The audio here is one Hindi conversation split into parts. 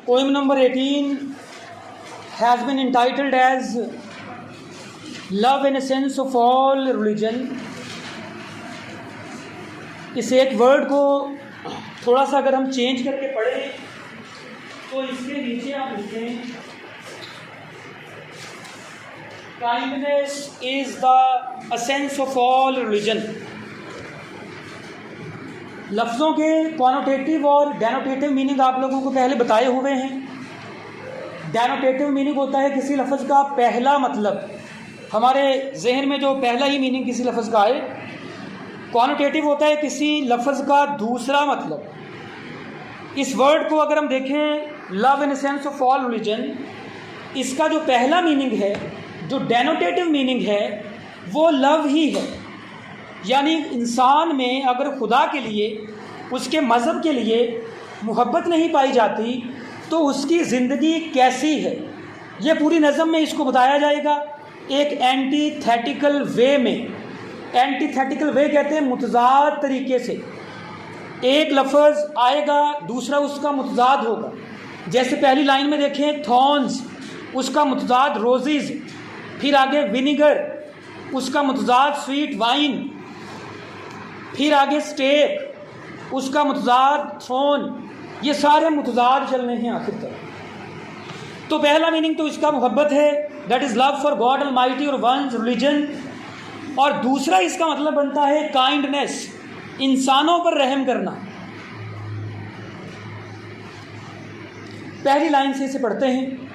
Poem number 18 has been entitled as Love in a Sense of All Religion. इस एक वर्ड को थोड़ा सा अगर हम चेंज करके पढ़ें तो इसके नीचे आप लिखें kindness is the sense of all religion. लफ्ज़ों के कॉनोटेटिव और डेनोटेटिव मीनिंग आप लोगों को पहले बताए हुए हैं। डेनोटेटिव मीनिंग होता है किसी लफ्ज़ का पहला मतलब, हमारे जहन में जो पहला ही मीनिंग किसी लफ्ज़ का आए। कॉनोटेटिव होता है किसी लफ्ज़ का दूसरा मतलब। इस वर्ड को अगर हम देखें love in sense of all religion, इसका जो पहला मीनिंग है, जो डेनोटेटिव मीनिंग है, वो लव ही है। यानी इंसान में अगर खुदा के लिए, उसके मज़हब के लिए मोहब्बत नहीं पाई जाती तो उसकी ज़िंदगी कैसी है, ये पूरी नज़म में इसको बताया जाएगा एक एंटीथेटिकल वे में। एंटीथेटिकल वे कहते हैं मुतज़ाद तरीके से। एक लफ्ज़ आएगा, दूसरा उसका मुतज़ाद होगा। जैसे पहली लाइन में देखें थॉर्न्स, उसका मुतज़ाद रोज़ेज़। फिर आगे विनीगर, उसका मुतज़ाद स्वीट वाइन। फिर आगे स्टेक, उसका मुतज़ाद थ्रोन। ये सारे मुतज़ाद चलने हैं आखिर तक। तो पहला मीनिंग तो इसका मोहब्बत है, that is love for God almighty और वंस रिलीजन। और दूसरा इसका मतलब बनता है काइंडनेस, इंसानों पर रहम करना। पहली लाइन से इसे पढ़ते हैं।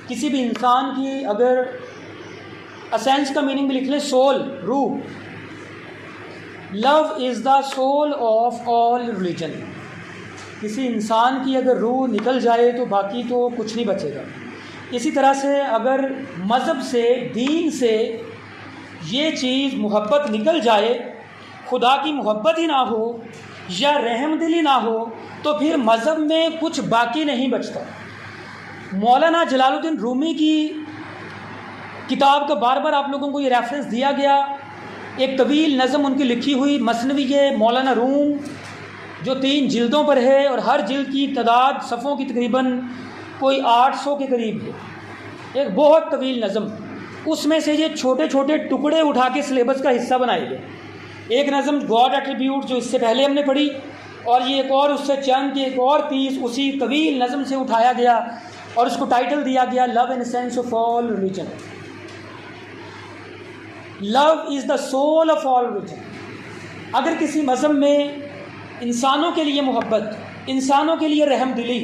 किसी भी इंसान की अगर असेंस का मीनिंग भी लिख लें, सोल, रूह। Love is the soul of all religion. किसी इंसान की अगर रूह निकल जाए तो बाकी तो कुछ नहीं बचेगा। इसी तरह से अगर मज़हब से, दीन से ये चीज़ मोहब्बत निकल जाए, खुदा की मोहब्बत ही ना हो या रहमदिली ना हो, तो फिर मज़हब में कुछ बाकी नहीं बचता। मौलाना जलालुद्दीन रूमी की किताब का बार बार आप लोगों को ये रेफरेंस दिया गया। एक तवील नज़म उनकी लिखी हुई मसनवी मौलाना रूम, जो 3 जिल्दों पर है और हर जिल्द की तादाद सफ़ों की तकरीबन कोई 800 के करीब है। एक बहुत तवील नज़म, उसमें से ये छोटे छोटे टुकड़े उठा के सिलेबस का हिस्सा बनाए गए। एक नज़म गॉड एट्रीब्यूट जो इससे पहले हमने पढ़ी, और ये एक और उससे चंद एक और पीस उसी तवील नज़म से उठाया गया और उसको टाइटल दिया गया love in sense of all religion. Love is the soul of all religion. अगर किसी मज़हब में इंसानों के लिए मोहब्बत, इंसानों के लिए रहमदिली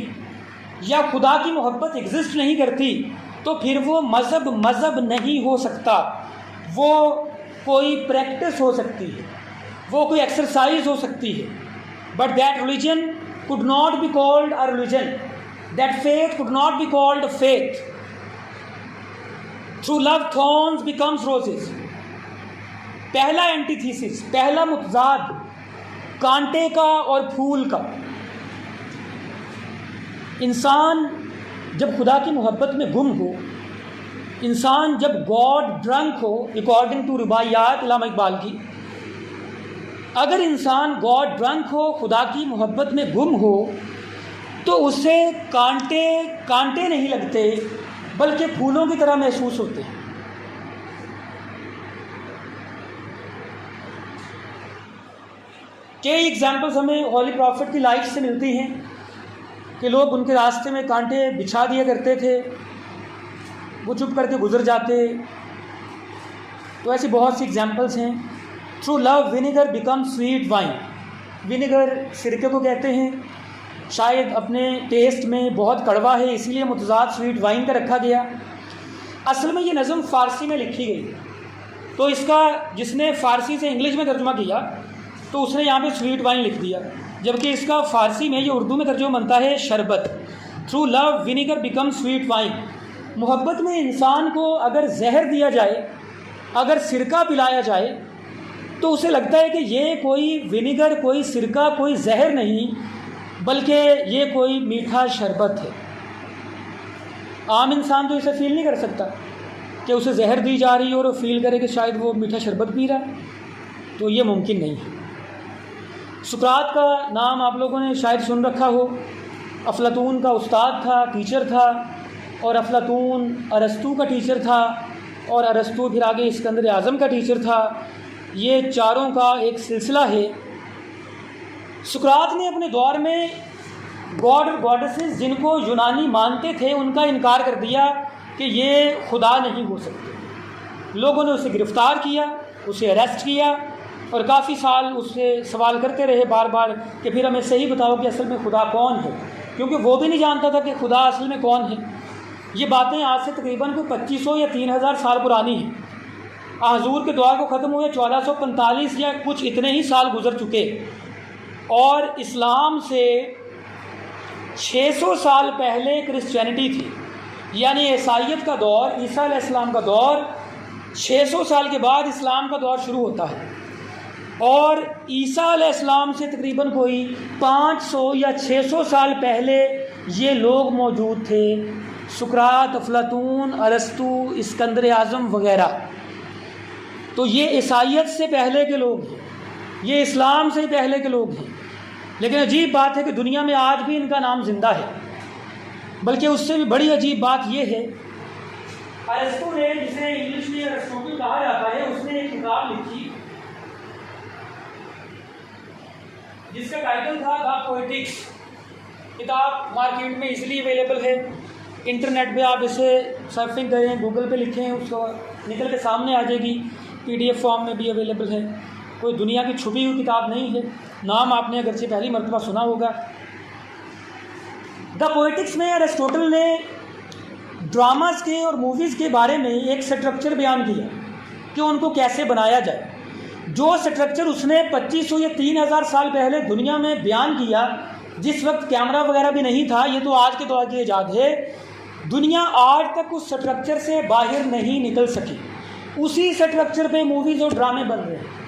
या खुदा की मोहब्बत एग्जिस्ट नहीं करती, तो फिर वो मज़हब नहीं हो सकता। वो कोई प्रैक्टिस हो सकती है, वो कोई एक्सरसाइज हो सकती है, but that religion could not be called a religion, that faith could not be called a faith. Through love thorns becomes roses. पहला एंटीथीसिस, पहला मुतज़ाद कांटे का और फूल का। इंसान जब खुदा की मोहब्बत में गुम हो, इंसान जब गॉड ड्रंक हो, अकॉर्डिंग टू रिवायात इल्लामा इकबाल की, अगर इंसान गॉड ड्रंक हो, खुदा की मोहब्बत में गुम हो, तो उसे कांटे नहीं लगते बल्कि फूलों की तरह महसूस होते हैं। कई एग्जाम्पल्स हमें हॉली प्रॉफिट की लाइफ से मिलती हैं कि लोग उनके रास्ते में कांटे बिछा दिया करते थे, वो चुप करके गुजर जाते। तो ऐसी बहुत सी एग्जाम्पल्स हैं। Through love vinegar become sweet wine. Vinegar सिरके को कहते हैं, शायद अपने टेस्ट में बहुत कड़वा है, इसीलिए मुतज़ाद स्वीट वाइन का रखा गया। असल में ये नज़म फ़ारसी में लिखी गई, तो इसका जिसने फ़ारसी से इंग्लिश में तर्जुमा किया तो उसने यहाँ पे स्वीट वाइन लिख दिया, जबकि इसका फ़ारसी में, ये उर्दू में तर्जुमा बनता है शरबत। Through love vinegar become sweet wine. मोहब्बत में इंसान को अगर जहर दिया जाए, अगर सिरका पिलाया जाए, तो उसे लगता है कि ये कोई विनेगर, कोई सिरका, कोई जहर नहीं, बल्कि ये कोई मीठा शरबत है। आम इंसान तो इसे फील नहीं कर सकता कि उसे जहर दी जा रही है और वो फील करे कि शायद वो मीठा शरबत पी रहा है, तो ये मुमकिन नहीं है। सुकरात का नाम आप लोगों ने शायद सुन रखा हो। अफलातून का उस्ताद था, टीचर था, और अफलातून अरस्तू का टीचर था, और अरस्तू फिर आगे इस्कंदर आज़म का टीचर था। ये चारों का एक सिलसिला है। सुकरात ने अपने दौर में गॉड और गॉडेसेस जिनको यूनानी मानते थे उनका इनकार कर दिया कि ये खुदा नहीं हो सकते। लोगों ने उसे गिरफ़्तार किया, उसे अरेस्ट किया, और काफ़ी साल उससे सवाल करते रहे बार बार कि फिर हमें सही बताओ कि असल में खुदा कौन है, क्योंकि वो भी नहीं जानता था कि खुदा असल में कौन है। ये बातें आज से तकरीबन कोई 2500 या 3000 साल पुरानी हैं। हजूर के दौर को ख़त्म हुए 1445 या कुछ इतने ही साल गुजर चुके, और इस्लाम से 600 साल पहले क्रिश्चियनिटी थी। यानी ईसाइयत का दौर, ईसा अलैहिस्सलाम का दौर, 600 साल के बाद इस्लाम का दौर शुरू होता है। और ईसा अलैहिस्सलाम से तकरीबन कोई 500 या 600 साल पहले ये लोग मौजूद थे, सुकरात, अफलातून, अरस्तू, इस्कंदर आज़म वग़ैरह। तो ये ईसाइयत से पहले के लोग हैं, ये इस्लाम से पहले के लोग हैं। लेकिन अजीब बात है कि दुनिया में आज भी इनका नाम ज़िंदा है। बल्कि उससे भी बड़ी अजीब बात यह है, अरस्तू ने, जिसे इंग्लिश में अरिस्टोटल कहा जाता है, उसने एक किताब लिखी जिसका टाइटल था द पोएटिक्स। किताब मार्केट में इजीली अवेलेबल है, इंटरनेट पे आप इसे सर्फिंग करें, गूगल पे लिखें, उसको निकल के सामने आ जाएगी। PDF फॉर्म में भी अवेलेबल है, कोई दुनिया की छुपी हुई किताब नहीं है। नाम आपने अगरचे पहली मरतबा सुना होगा। द पोएटिक्स में अरिस्टोटल ने ड्रामास के और मूवीज़ के बारे में एक स्ट्रक्चर बयान किया कि उनको कैसे बनाया जाए। जो स्ट्रक्चर उसने 2500 या 3000 साल पहले दुनिया में बयान किया, जिस वक्त कैमरा वगैरह भी नहीं था, ये तो आज के दौर की ईजाद है, दुनिया आज तक उस स्ट्रक्चर से बाहर नहीं निकल सकी। उसी स्ट्रक्चर पे मूवीज़ और ड्रामे बन रहे हैं।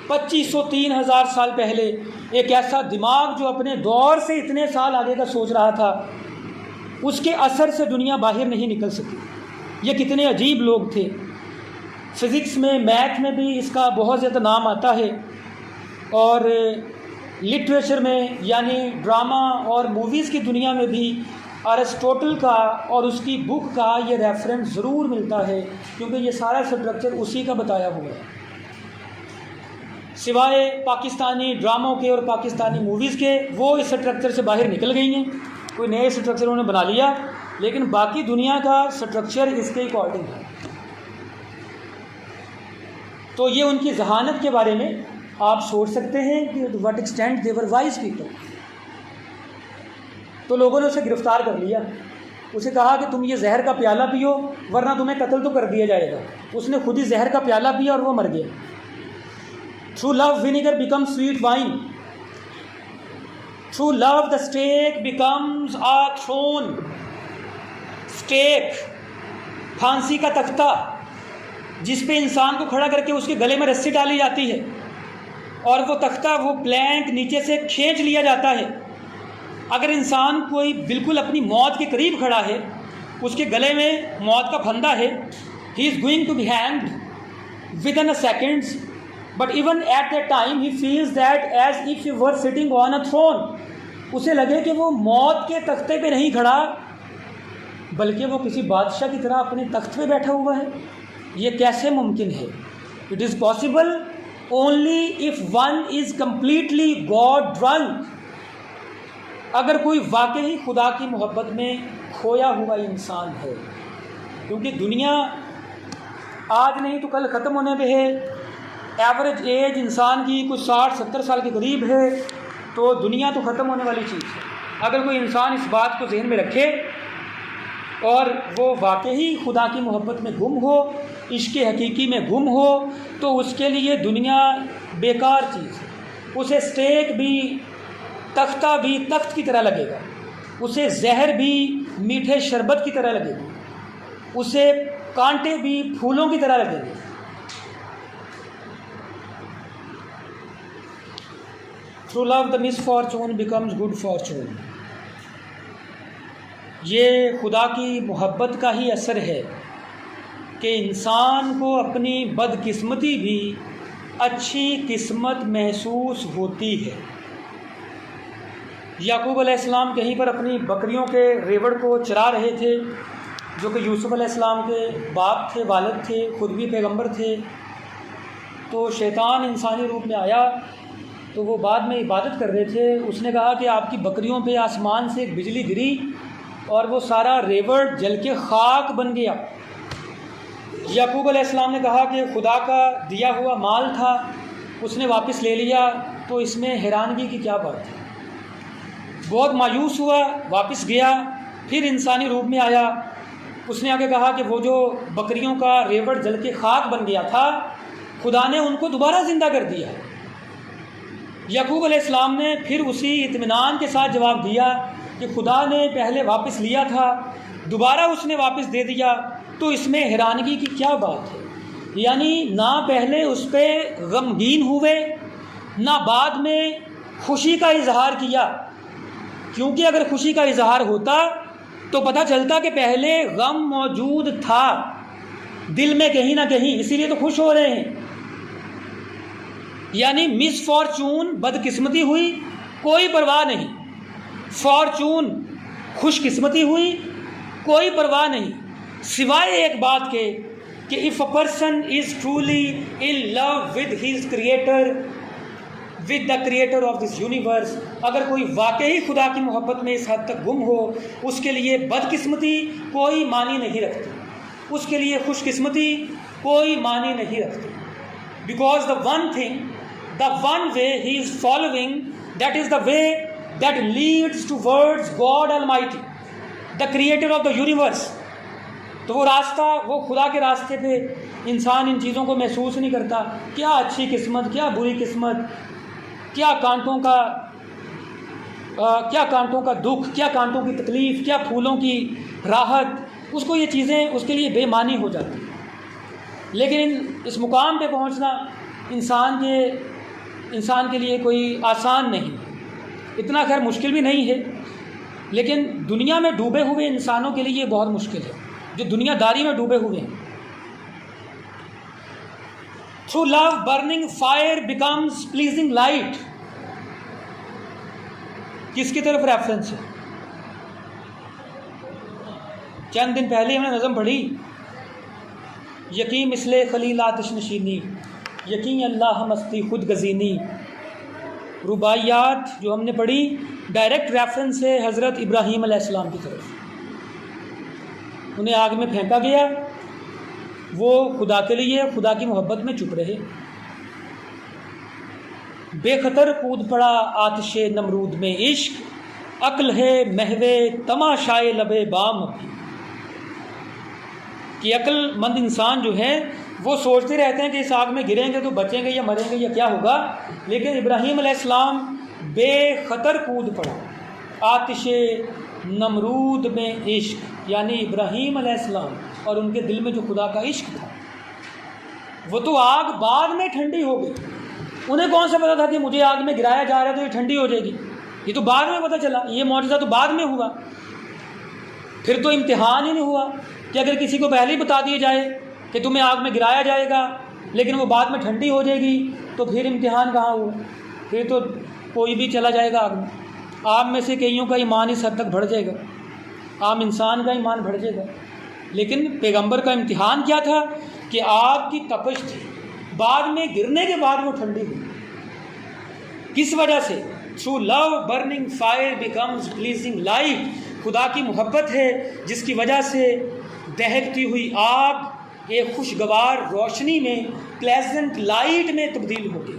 2500-3000 साल पहले एक ऐसा दिमाग जो अपने दौर से इतने साल आगे का सोच रहा था, उसके असर से दुनिया बाहर नहीं निकल सकी। ये कितने अजीब लोग थे। फ़िज़िक्स में, मैथ में भी इसका बहुत ज़्यादा नाम आता है, और लिटरेचर में यानी ड्रामा और मूवीज़ की दुनिया में भी अरिस्टोटल का और उसकी बुक का ये रेफरेंस ज़रूर मिलता है, क्योंकि ये सारा स्ट्रक्चर उसी का बताया हुआ है। सिवाय पाकिस्तानी ड्रामों के और पाकिस्तानी मूवीज़ के, वो इस स्ट्रक्चर से बाहर निकल गई हैं, कोई नए स्ट्रक्चर उन्होंने बना लिया, लेकिन बाकी दुनिया का स्ट्रक्चर इसके अकॉर्डिंग है। तो ये उनकी जहानत के बारे में आप सोच सकते हैं कि what extent they were wise people. तो लोगों ने उसे गिरफ़्तार कर लिया, उसे कहा कि तुम ये जहर का प्याला पियो वरना तुम्हें कत्ल तो कर दिया जाएगा। उसने खुद ही जहर का प्याला पिया और वो मर गया। Through love vinegar becomes sweet wine, through love the stake becomes a throne. Stake, फांसी का तख्ता, जिस पे इंसान को खड़ा करके उसके गले में रस्सी डाली जाती है, और वो तख्ता, वो प्लैंक नीचे से खींच लिया जाता है। अगर इंसान कोई बिल्कुल अपनी मौत के करीब खड़ा है, उसके गले में मौत का फंदा है, he is going to be hanged within a seconds, but even at that time he feels that as if he were sitting on a throne. उसे लगे कि वो मौत के तख्ते पे नहीं खड़ा, बल्कि वो किसी बादशाह की तरह अपने तख्त पे बैठा हुआ है। ये कैसे मुमकिन है? It is possible only if one is completely God drunk. अगर कोई वाकई खुदा की मोहब्बत में खोया हुआ इंसान है, क्योंकि दुनिया आज नहीं तो कल ख़त्म होने पे है। एवरेज एज इंसान की कुछ 60-70 साल के करीब है, तो दुनिया तो ख़त्म होने वाली चीज़ है। अगर कोई इंसान इस बात को जहन में रखे और वो वाकई खुदा की मोहब्बत में गुम हो, इश्क़ हकीकी में गुम हो, तो उसके लिए दुनिया बेकार चीज़ है। उसे स्टेक भी, तख्ता भी तख्त की तरह लगेगा, उसे जहर भी मीठे शरबत की तरह लगेगा, उसे कांटे भी फूलों की तरह लगेंगे। Through love the misfortune becomes good Fortune. ये खुदा की मोहब्बत का ही असर है कि इंसान को अपनी बदकिस्मती भी अच्छी किस्मत महसूस होती है। याकूब अलैहिस्सलाम कहीं पर अपनी बकरियों के रेवड़ को चरा रहे थे, जो कि यूसुफ अलैहिस्सलाम के बाप थे, वालिद थे, खुद भी पैगंबर थे। तो शैतान इंसानी रूप में आया, तो वो बाद में इबादत कर रहे थे। उसने कहा कि आपकी बकरियों पे आसमान से एक बिजली गिरी और वो सारा रेवड़ जल के खाक बन गया। याकूब अलैहिस्सलाम ने कहा कि खुदा का दिया हुआ माल था, उसने वापस ले लिया, तो इसमें हैरानगी की क्या बात है। बहुत मायूस हुआ, वापस गया, फिर इंसानी रूप में आया। उसने आगे कहा कि वो जो बकरियों का रेवड़ जल के खाक बन गया था, खुदा ने उनको दोबारा ज़िंदा कर दिया। याकूब अलैहिस्सलाम ने फिर उसी इत्मीनान के साथ जवाब दिया कि खुदा ने पहले वापस लिया था, दोबारा उसने वापस दे दिया, तो इसमें हैरानगी की क्या बात है। यानी ना पहले उस पर गमगीन हुए, ना बाद में खुशी का इजहार किया, क्योंकि अगर खुशी का इजहार होता तो पता चलता कि पहले गम मौजूद था दिल में कहीं ना कहीं, इसीलिए तो खुश हो रहे हैं। यानी मिस फॉर्चून बदकिस्मती हुई, कोई परवाह नहीं। फॉर्चून खुशकिस्मती हुई, कोई परवाह नहीं, सिवाय एक बात के कि if a person is truly in love with his creator, with the creator of this universe, अगर कोई वाकई खुदा की मोहब्बत में इस हद तक गुम हो, उसके लिए बदकिस्मती कोई मानी नहीं रखती, उसके लिए खुशकिस्मती कोई मानी नहीं रखती। Because the one thing, the one way he is following, that is the way that leads towards God Almighty, the creator of the universe. तो वो रास्ता, वो खुदा के रास्ते पे इंसान इन चीज़ों को महसूस नहीं करता। क्या अच्छी किस्मत, क्या बुरी किस्मत, क्या कांटों का दुख, क्या कांटों की तकलीफ़, क्या फूलों की राहत, उसको ये चीज़ें उसके लिए बेमानी हो जाती हैं। लेकिन इस मुकाम पे पहुंचना इंसान के लिए कोई आसान नहीं, इतना खैर मुश्किल भी नहीं है, लेकिन दुनिया में डूबे हुए इंसानों के लिए ये बहुत मुश्किल है, जो दुनियादारी में डूबे हुए हैं। Through love burning fire becomes pleasing light, किसकी तरफ रेफरेंस है? चंद दिन पहले हमने नज़म पढ़ी, यकीन मिसले खलील आतिश नशीनी, यकीन अल्लाह मस्ती खुद गजीनी। रुबाइयात जो हमने पढ़ी, डायरेक्ट रेफरेंस है हज़रत इब्राहीम अलैहिस्सलाम की तरफ। उन्हें आग में फेंका गया, वो खुदा के लिए, खुदा की मोहब्बत में चुप रहे, बेखतर कूद पड़ा आतिशे नमरूद में इश्क, अक्ल है महवे तमाशाए लबे बाम कि अक्लमंद इंसान जो है वो सोचते रहते हैं कि इस आग में गिरेंगे तो बचेंगे या मरेंगे या क्या होगा, लेकिन इब्राहीम अलैहिस्सलाम बेखतर कूद पड़ा आतिशे नमरूद में इश्क, यानी इब्राहीम अलैहिस्सलाम और उनके दिल में जो खुदा का इश्क था, वो तो आग बाद में ठंडी हो गई। उन्हें कौन सा पता था कि मुझे आग में गिराया जा रहा है तो ये ठंडी हो जाएगी, ये तो बाद में पता चला, ये मौजज़ा तो बाद में हुआ। फिर तो इम्तिहान ही नहीं हुआ कि अगर किसी को पहले ही बता दिया जाए कि तुम्हें आग में गिराया जाएगा लेकिन वो बाद में ठंडी हो जाएगी, तो फिर इम्तिहान कहाँ हुआ? फिर तो कोई भी चला जाएगा आग में। आम में से कईयों का ईमान इस हद तक बढ़ जाएगा, आम इंसान का ईमान बढ़ जाएगा। लेकिन पैगंबर का इम्तिहान क्या था कि आग की तपश थी, बाद में गिरने के बाद वो ठंडी हुई। किस वजह से? Through love burning fire becomes pleasing light, खुदा की मोहब्बत है जिसकी वजह से दहकती हुई आग एक खुशगवार रोशनी में, प्लेजेंट लाइट में तब्दील हो गई।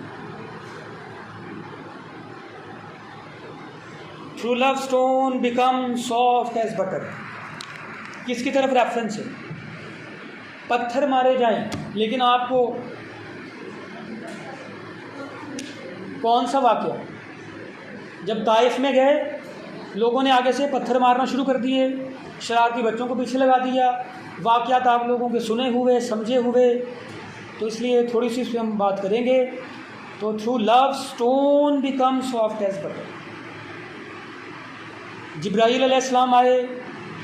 Through love stone become soft as butter, किसकी तरफ रेफरेंस है? पत्थर मारे जाएं, लेकिन आपको कौन सा वाक़या? जब ताइफ में गए, लोगों ने आगे से पत्थर मारना शुरू कर दिए, शरारती बच्चों को पीछे लगा दिया। वाक़यात आप लोगों के सुने हुए, समझे हुए, तो इसलिए थोड़ी सी इस पर हम बात करेंगे। तो through love stone become soft as butter. जिब्राईल अलैहिस्सलाम आए,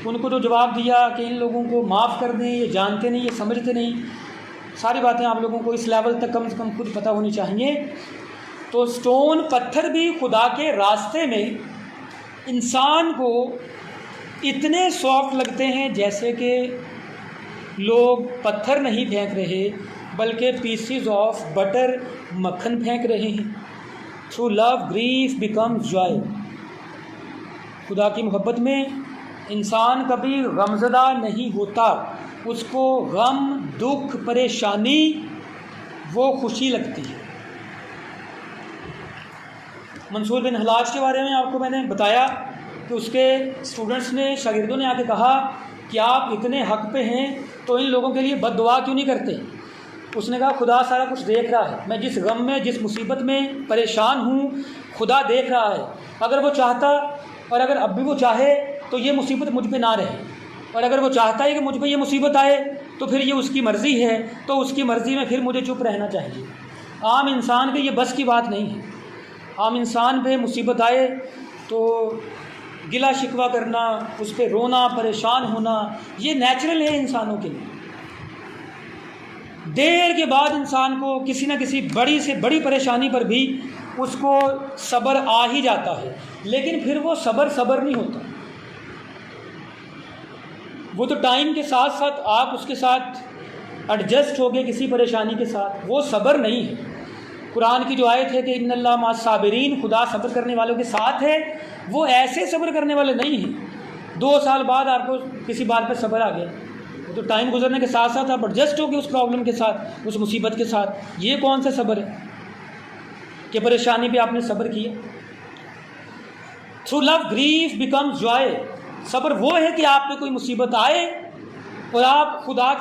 उनको जो जवाब दिया कि इन लोगों को माफ़ कर दें, ये जानते नहीं, ये समझते नहीं, सारी बातें आप लोगों को इस लेवल तक कम से कम खुद पता होनी चाहिए। तो स्टोन, पत्थर भी खुदा के रास्ते में इंसान को इतने सॉफ्ट लगते हैं जैसे कि लोग पत्थर नहीं फेंक रहे बल्कि पीसीज ऑफ बटर, मक्खन फेंक रहे हैं। Through love grief becomes Joy. खुदा की मोहब्बत में इंसान कभी गमज़दा नहीं होता, उसको गम, दुख, परेशानी वो खुशी लगती है। मंसूर बिन हलाज के बारे में आपको मैंने बताया कि उसके स्टूडेंट्स ने, शागिर्दों ने आके कहा कि आप इतने हक़ पे हैं तो इन लोगों के लिए बद्दुआ क्यों नहीं करते। उसने कहा खुदा सारा कुछ देख रहा है, मैं जिस गम में, जिस मुसीबत में परेशान हूँ, खुदा देख रहा है। अगर वो चाहता और अगर अब भी वो चाहे तो ये मुसीबत मुझ पे ना रहे, और अगर वो चाहता है कि मुझ पे ये मुसीबत आए तो फिर ये उसकी मर्ज़ी है, तो उसकी मर्ज़ी में फिर मुझे चुप रहना चाहिए। आम इंसान के ये बस की बात नहीं है। आम इंसान पे मुसीबत आए तो गिला शिकवा करना, उस पर रोना, परेशान होना, ये नेचुरल है इंसानों के लिए। देर के बाद इंसान को किसी न किसी बड़ी से बड़ी परेशानी पर भी उसको सब्र आ ही जाता है, लेकिन फिर वो सब्र नहीं होता। वो तो टाइम के साथ साथ आप उसके साथ एडजस्ट हो गए किसी परेशानी के साथ, वो सब्र नहीं है। कुरान की जो आयत है कि इन्नल्लाह मास साबिरीन, खुदा सब्र करने वालों के साथ है, वो ऐसे सब्र करने वाले नहीं हैं 2 साल बाद आपको किसी बात पर सब्र आ गया, तो टाइम गुजरने के साथ साथ आप एडजस्ट हो गए उस प्रॉब्लम के साथ, उस मुसीबत के साथ। ये कौन सा सब्र है कि परेशानी पे आपने सब्र किया। Through love grief becomes Joy. सब्र वो है कि आप पे कोई मुसीबत आए और आप खुदा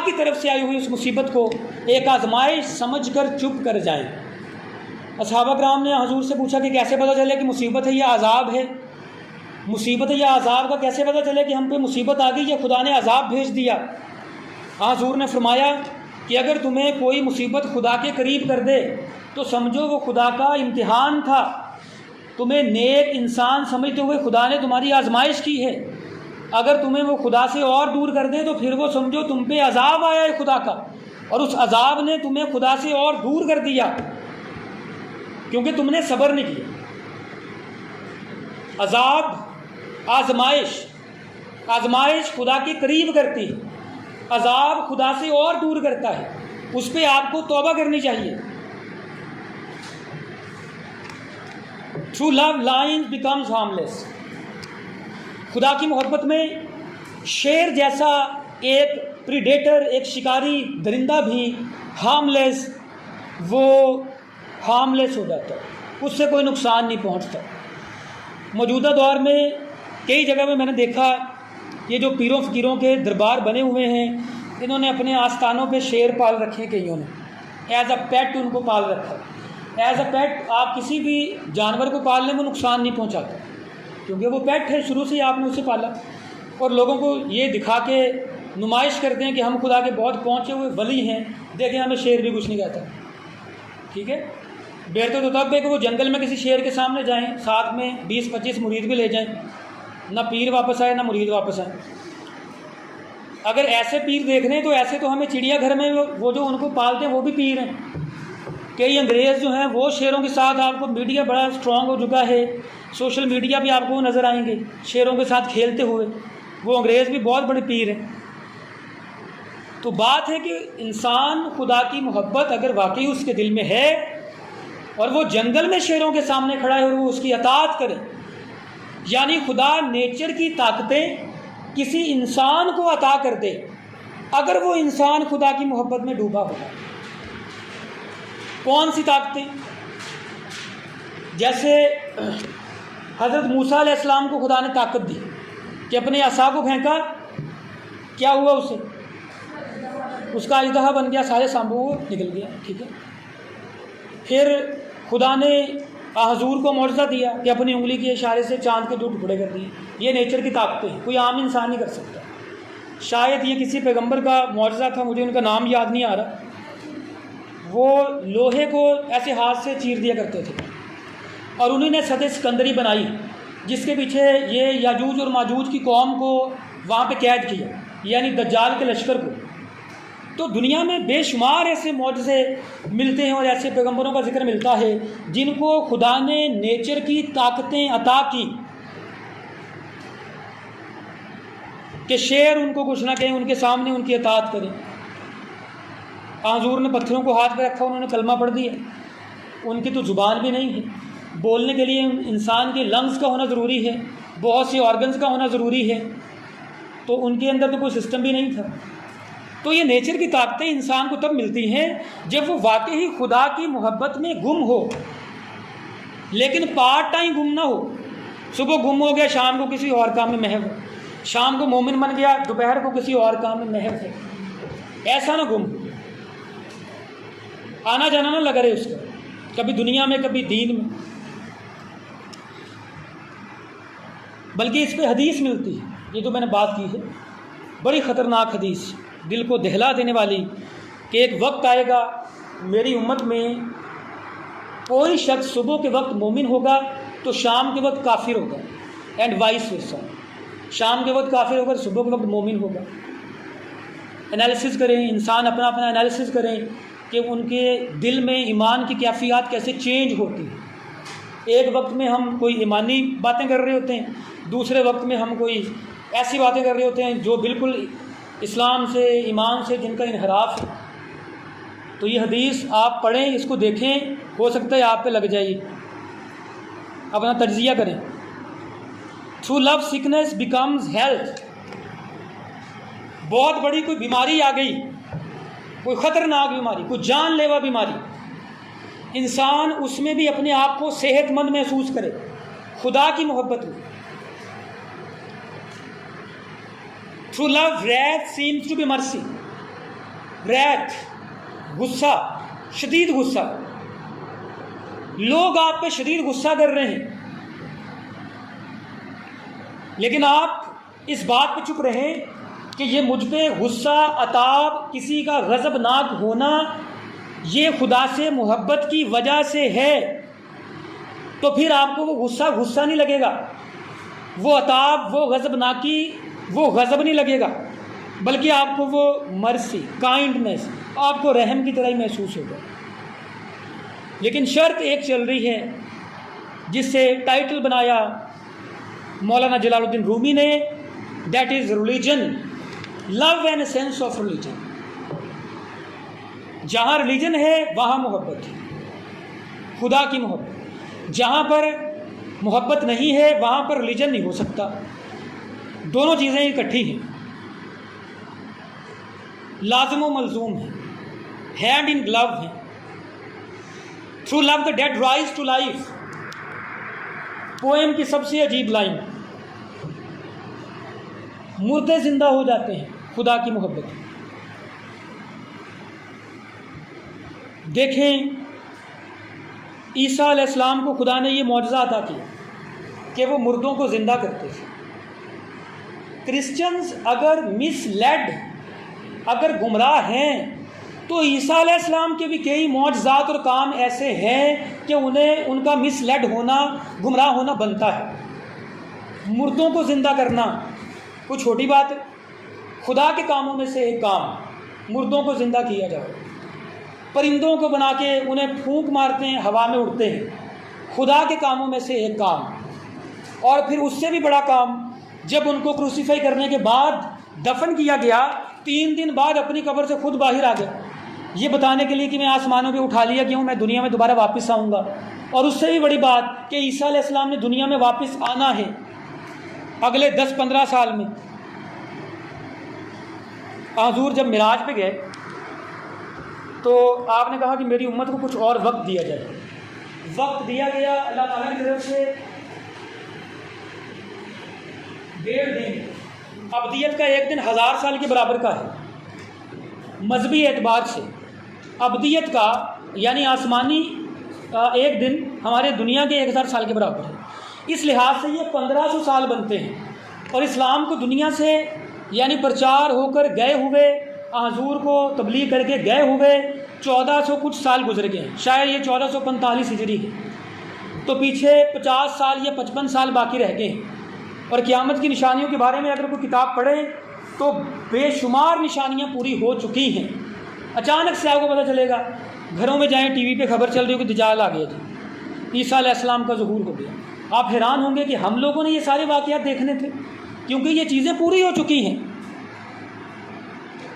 की तरफ से आई हुई उस मुसीबत को एक आजमाइश समझकर चुप कर जाए। असहाबा किराम ने हुजूर से पूछा कि कैसे पता चले कि मुसीबत है या अजाब है, मुसीबत या अजाब का कैसे पता चले कि हम पे मुसीबत आ गई या खुदा ने अजाब भेज दिया। हुजूर ने फरमाया कि अगर तुम्हें कोई मुसीबत खुदा के करीब कर दे तो समझो वो खुदा का इम्तिहान था, तुम्हें नेक इंसान समझते हुए खुदा ने तुम्हारी आजमाइश की है। अगर तुम्हें वो खुदा से और दूर कर दे तो फिर वो समझो तुम पे अजाब आया है खुदा का, और उस अजाब ने तुम्हें खुदा से और दूर कर दिया क्योंकि तुमने सब्र नहीं किया। अजाब, आजमाइश खुदा के करीब करती है, अजाब खुदा से और दूर करता है, उस पर आपको तौबा करनी चाहिए। Through love Lions becomes harmless. खुदा की मोहब्बत में शेर जैसा एक प्रीडेटर, एक शिकारी दरिंदा भी हार्मलेस हो जाता है, उससे कोई नुकसान नहीं पहुंचता। मौजूदा दौर में कई जगह में मैंने देखा ये जो पीरों फ़कीरों के दरबार बने हुए हैं, इन्होंने अपने आस्थानों पे शेर पाल रखे हैं, कईयों ने एज अ पेट उनको पाल रखा है। एज अ पेट आप किसी भी जानवर को पालने में नुकसान नहीं पहुंचाता क्योंकि वो पेट है, शुरू से ही आपने उसे पाला। और लोगों को ये दिखा के नुमाइश करते हैं कि हम खुदा के बहुत पहुँचे हुए वली हैं, देखें हमें शेर भी कुछ नहीं कहता। ठीक है, बेहतर तो तब है कि वो जंगल में किसी शेर के सामने जाएं, साथ में 20-25 मुरीद भी ले जाएं, ना पीर वापस आए ना मुरीद वापस आए। अगर ऐसे पीर देख रहे हैं तो ऐसे तो हमें चिड़ियाघर में वो जो उनको पालते हैं वो भी पीर हैं। कई अंग्रेज़ जो हैं वो शेरों के साथ, आपको मीडिया बड़ा स्ट्रॉन्ग हो चुका है, सोशल मीडिया भी आपको नज़र आएंगे शेरों के साथ खेलते हुए, वो अंग्रेज़ भी बहुत बड़े पीर हैं। तो बात है कि इंसान खुदा की मोहब्बत अगर वाकई उसके दिल में है और वो जंगल में शेरों के सामने खड़ा है और वो उसकी अताअत करे, यानी खुदा नेचर की ताकतें किसी इंसान को अता कर दे अगर वो इंसान खुदा की मोहब्बत में डूबा होगा। कौन सी ताकतें? जैसे हज़रत मूसा अलैहिस्सलाम को खुदा ने ताकत दी कि अपने असा को फेंका, क्या हुआ उसे? उसका अजदहा बन गया, सारे सांबू निकल गया। ठीक है, फिर खुदा ने हुजूर को मौजज़ा दिया कि अपनी उंगली के इशारे से चांद के 2 टुकड़े कर दिए। ये नेचर की ताकतें हैं, कोई आम इंसान नहीं कर सकता। शायद ये किसी पैगंबर का मौजज़ा था, मुझे उनका नाम याद नहीं आ रहा। वो लोहे को ऐसे हाथ से चीर दिया करते थे और उन्हीं ने सद सिकंदरी बनाई जिसके पीछे ये याजूज और माजूज की कौम को वहाँ पे कैद किया, यानी दज्जाल के लश्कर को। तो दुनिया में बेशुमार ऐसे मौजज़े मिलते हैं और ऐसे पैगंबरों का जिक्र मिलता है जिनको खुदा ने नेचर की ताकतें अता की कि शेर उनको कुछ ना कहें, उनके सामने उनकी अताअत करें। हुज़ूर ने पत्थरों को हाथ में रखा, उन्होंने कलमा पढ़ दिया। उनकी तो ज़ुबान भी नहीं है, बोलने के लिए इंसान के लंग्स का होना ज़रूरी है, बहुत से ऑर्गन्स का होना ज़रूरी है, तो उनके अंदर तो कोई सिस्टम भी नहीं था। तो ये नेचर की ताकतें इंसान को तब मिलती हैं जब वो वाकई खुदा की मोहब्बत में गुम हो, लेकिन पार्ट टाइम गुम ना हो। सुबह गुम हो गया, शाम को किसी और काम में महव हो, शाम को मोमिन बन गया, दोपहर को किसी और काम में महव है। ऐसा ना गुम, आना जाना ना लगा रहे उसका, कभी दुनिया में कभी दीन में। बल्कि इस पे हदीस मिलती है, ये जो मैंने बात की है बड़ी ख़तरनाक हदीस, दिल को दहला देने वाली, कि एक वक्त आएगा मेरी उम्मत में कोई शख्स सुबह के वक्त मोमिन होगा तो शाम के वक्त काफिर होगा, एंड वाइस वर्सा। शाम के वक्त काफिर होगा, सुबह के वक्त मोमिन होगा। एनालिसिस करें, इंसान अपना अपना एनालिसिस करें कि उनके दिल में ईमान की कैफियत कैसे चेंज होती है। एक वक्त में हम कोई ईमानी बातें कर रहे होते हैं, दूसरे वक्त में हम कोई ऐसी बातें कर रहे होते हैं जो बिल्कुल इस्लाम से, ईमान से जिनका इनहराफ है। तो ये हदीस आप पढ़ें, इसको देखें, हो सकता है आप पे लग जाए। अपना तज्जिया करें। Through love sickness becomes health. बहुत बड़ी कोई बीमारी आ गई, कोई ख़तरनाक बीमारी, कोई जानलेवा बीमारी, इंसान उसमें भी अपने आप को सेहतमंद महसूस करे खुदा की मोहब्बत में। Through love wrath seems to be mercy. Wrath, गुस्सा, शदीद गुस्सा, लोग आप पे शदीद गुस्सा कर रहे हैं, लेकिन आप इस बात पे चुप रहें कि ये मुझ पे गुस्सा, अताब, किसी का गज़बनाक होना ये खुदा से मोहब्बत की वजह से है। तो फिर आपको वो गुस्सा गुस्सा नहीं लगेगा, वो अताब, वो गज़बनाकी, वो गज़ब नहीं लगेगा, बल्कि आपको वो मर्सी, काइंडनेस, आपको रहम की तरह ही महसूस होगा। लेकिन शर्त एक चल रही है जिससे टाइटल बनाया मौलाना जलालुद्दीन रूमी ने, that is religion, love and sense of religion. जहाँ रिलीजन है वहाँ मोहब्बत है, खुदा की मोहब्बत। जहाँ पर मोहब्बत नहीं है वहाँ पर रिलीजन नहीं हो सकता। दोनों चीज़ें इकट्ठी हैं, लाज़िम व मलज़ूम है, हैंड इन ग्लव है। Through love the dead rise to life, poem की सबसे अजीब लाइन, मुर्दे जिंदा हो जाते हैं खुदा की मोहब्बत। देखें, ईसा अलैहिस्सलाम को खुदा ने ये मौजज़ा अता किया कि वो मुर्दों को ज़िंदा करते थे। क्रिश्चियंस अगर मिसलेड, अगर गुमराह हैं, तो ईसा अलैहिस्सलाम के भी कई मौजज़ात और काम ऐसे हैं कि उन्हें उनका मिसलेड होना, गुमराह होना बनता है। मुर्दों को ज़िंदा करना कोई छोटी बात है? खुदा के कामों में से एक काम मुर्दों को ज़िंदा किया जाए। परिंदों को बना के उन्हें फूंक मारते हैं, हवा में उड़ते हैं, खुदा के कामों में से एक काम। और फिर उससे भी बड़ा काम, जब उनको क्रूसीफाई करने के बाद दफन किया गया, 3 दिन बाद अपनी कब्र से खुद बाहर आ गए, ये बताने के लिए कि मैं आसमानों पे उठा लिया गया हूँ, मैं दुनिया में दोबारा वापस आऊँगा। और उससे भी बड़ी बात कि ईसा अलैहिस्सलाम ने दुनिया में वापस आना है अगले 10-15 साल में। हुज़ूर जब मिराज पे गए तो आपने कहा कि मेरी उम्मत को कुछ और वक्त दिया जाए। वक्त दिया गया अल्लाह ताला की तरफ से 1.5 दिन। अब्दियत का एक दिन 1000 साल के बराबर का है मजहबी एतबार से। अब्दियत का यानी आसमानी एक दिन हमारे दुनिया के 1000 साल के बराबर है। इस लिहाज से ये 1500 साल बनते हैं। और इस्लाम को दुनिया से यानी प्रचार होकर गए हुए, हुज़ूर को तबलीग करके गए हुए 1400 कुछ साल गुजर गए हैं। शायद ये 1445 हिजरी है, तो पीछे 50 साल या 55 साल बाकी रह गए हैं। और क़यामत की निशानियों के बारे में अगर कोई किताब पढ़े तो बेशुमार निशानियाँ पूरी हो चुकी हैं। अचानक से आपको पता चलेगा, घरों में जाएं, टीवी पे खबर चल रही हो कि दज्जाल आ गया जी, ईसा अलैहिस्सलाम का ज़ुहूर हो गया। आप हैरान होंगे कि हम लोगों ने ये सारे वाक़यात देखने थे, क्योंकि ये चीज़ें पूरी हो चुकी हैं।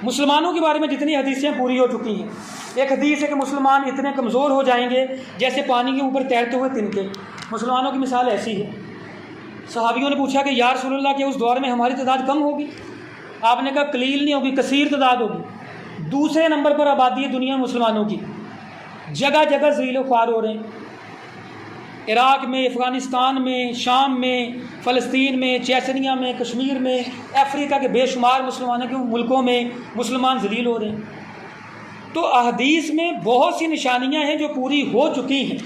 मुसलमानों के बारे में जितनी हदीसें पूरी हो चुकी हैं, एक हदीस है कि मुसलमान इतने कमज़ोर हो जाएंगे जैसे पानी के ऊपर तैरते हुए तिनके। मुसलमानों की मिसाल ऐसी है। सहाबियों ने पूछा कि या रसूलल्लाह के उस दौर में हमारी तादाद कम होगी? आपने कहा कलील नहीं होगी, कसीर तादाद होगी। दूसरे नंबर पर आबादी है दुनिया में मुसलमानों की, जगह जगह ज़लील ख्वार हो रहे हैं। इराक़ में, अफ़गानिस्तान में, शाम में, फ़लस्तीन में, चेचनिया में, कश्मीर में, अफ्रीका के बेशुमार मुसलमानों के मुल्कों में मुसलमान ज़लील हो रहे हैं। तो अहदीस में बहुत सी निशानियां हैं जो पूरी हो चुकी हैं।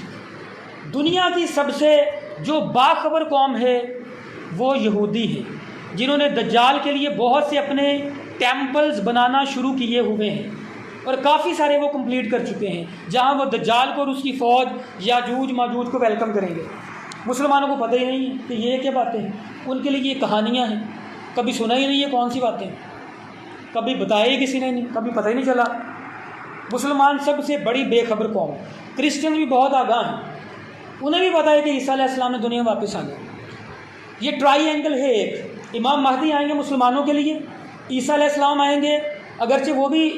दुनिया की सबसे जो बाखबर कौम है वो यहूदी है, जिन्होंने दज्जाल के लिए बहुत से अपने टेम्पल्स बनाना शुरू किए हुए हैं और काफ़ी सारे वो कंप्लीट कर चुके हैं, जहां वो दज्जाल को और उसकी फ़ौज याजूज माजूज को वेलकम करेंगे। मुसलमानों को पता ही नहीं है कि ये क्या बातें हैं, उनके लिए ये कहानियाँ हैं, कभी सुना ही नहीं है कौन सी बातें, कभी बताया ही किसी ने नहीं, कभी पता ही नहीं चला। मुसलमान सबसे बड़ी बेखबर कौम है। क्रिश्चियन भी बहुत आगाह हैं, उन्हें भी पता है कि ईसा अलैहिस्सलाम ने दुनिया में वापस आना। ये ट्राई एंगल है, एक इमाम महदी आएंगे मुसलमानों के लिए, ईसा अलैहिस्सलाम आएंगे, अगरचे वो भी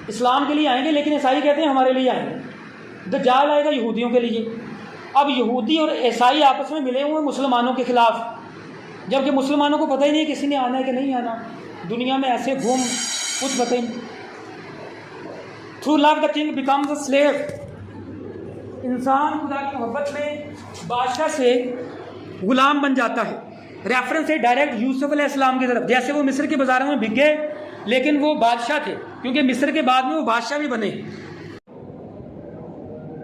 इस्लाम के लिए आएंगे लेकिन ईसाई कहते हैं हमारे लिए आएंगे। दज्जाल आएगा यहूदियों के लिए। अब यहूदी और ईसाई आपस में मिले हुए मुसलमानों के ख़िलाफ़, जबकि मुसलमानों को पता ही नहीं किसी ने आना है कि नहीं आना। दुनिया में ऐसे घूम कुछ पता ही नहीं। Through love the king becomes a slave. इंसान खुदा की मोहब्बत में बादशाह से ग़ुलाम बन जाता है। रेफरेंस है डायरेक्ट यूसुफ अलैहिस्सलाम की तरफ, जैसे वो मिस्र के बाज़ारों में बिक गए लेकिन वो बादशाह थे, क्योंकि मिस्र के बाद में वो बादशाह भी बने।